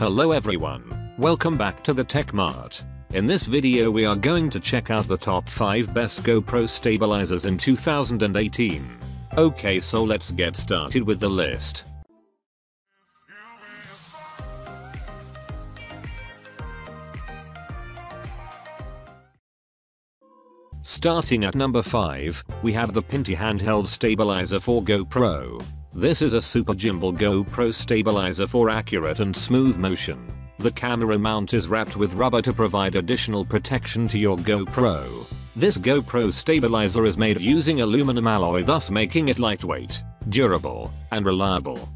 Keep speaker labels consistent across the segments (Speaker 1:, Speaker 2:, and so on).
Speaker 1: Hello everyone, welcome back to the Tech Mart. In this video we are going to check out the top 5 best GoPro stabilizers in 2018. Okay, so let's get started with the list. Starting at number 5, we have the Pinty Handheld Stabilizer for GoPro. This is a super gimbal GoPro stabilizer for accurate and smooth motion. The camera mount is wrapped with rubber to provide additional protection to your GoPro. This GoPro stabilizer is made using aluminum alloy, thus making it lightweight, durable, and reliable.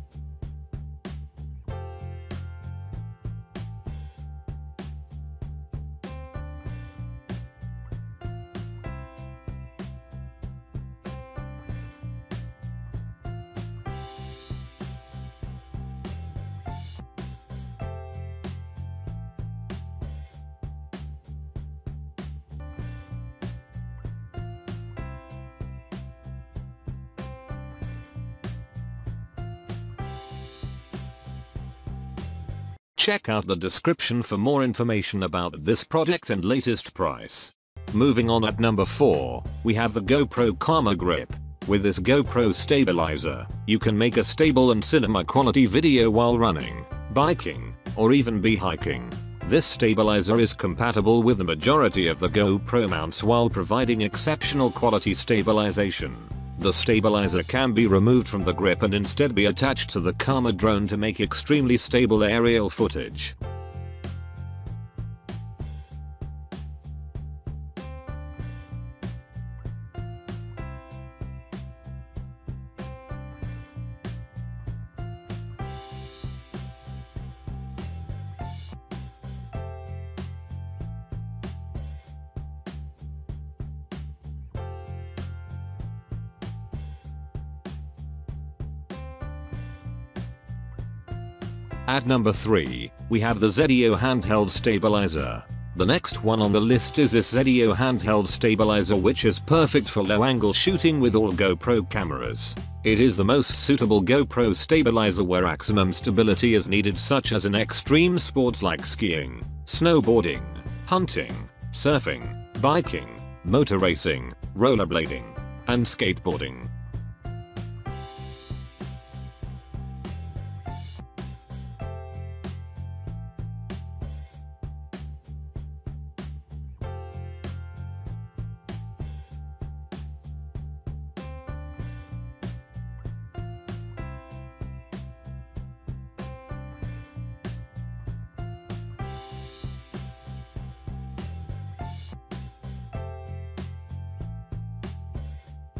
Speaker 1: Check out the description for more information about this product and latest price. Moving on, at number 4, we have the GoPro Camera Grip. With this GoPro stabilizer, you can make a stable and cinema quality video while running, biking, or even bee hiking. This stabilizer is compatible with the majority of the GoPro mounts while providing exceptional quality stabilization. The stabilizer can be removed from the grip and instead be attached to the camera drone to make extremely stable aerial footage. At number 3, we have the Zeadio Handheld Stabilizer. The next one on the list is this Zeadio Handheld Stabilizer, which is perfect for low-angle shooting with all GoPro cameras. It is the most suitable GoPro stabilizer where maximum stability is needed, such as in extreme sports like skiing, snowboarding, hunting, surfing, biking, motor racing, rollerblading, and skateboarding.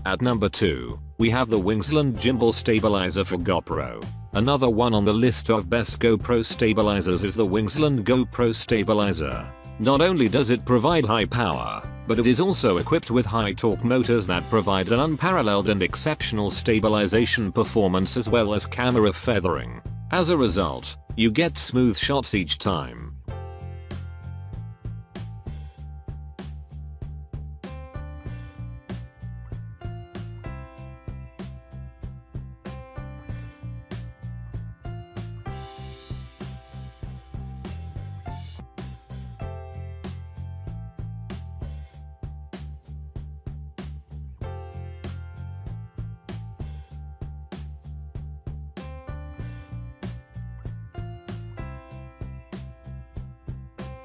Speaker 1: At number 2, we have the Wingland Gimbal Stabilizer for GoPro. Another one on the list of best GoPro stabilizers is the Wingland GoPro Stabilizer. Not only does it provide high power, but it is also equipped with high torque motors that provide an unparalleled and exceptional stabilization performance as well as camera feathering. As a result, you get smooth shots each time.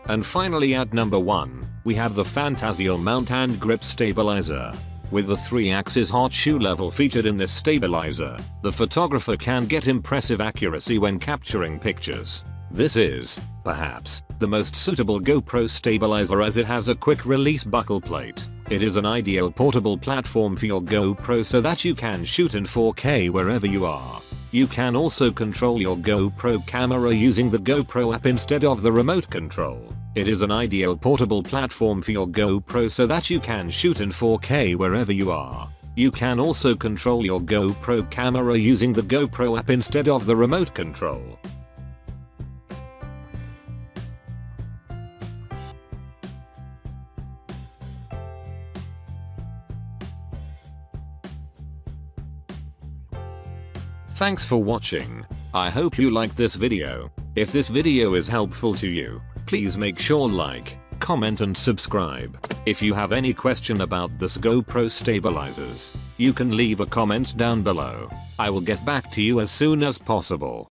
Speaker 1: And finally, at number 1, we have the Fantaseal Mount and Grip Stabilizer. With the 3-axis hot shoe level featured in this stabilizer, the photographer can get impressive accuracy when capturing pictures. This is, perhaps, the most suitable GoPro stabilizer as it has a quick release buckle plate. It is an ideal portable platform for your GoPro so that you can shoot in 4K wherever you are. You can also control your GoPro camera using the GoPro app instead of the remote control. It is an ideal portable platform for your GoPro so that you can shoot in 4K wherever you are. You can also control your GoPro camera using the GoPro app instead of the remote control.
Speaker 2: Thanks for watching. I hope you liked this video.
Speaker 1: If this video is helpful to you, please make sure like, comment and subscribe. If you have any question about this GoPro stabilizers, you can leave a comment down below. I will get back to you as soon as possible.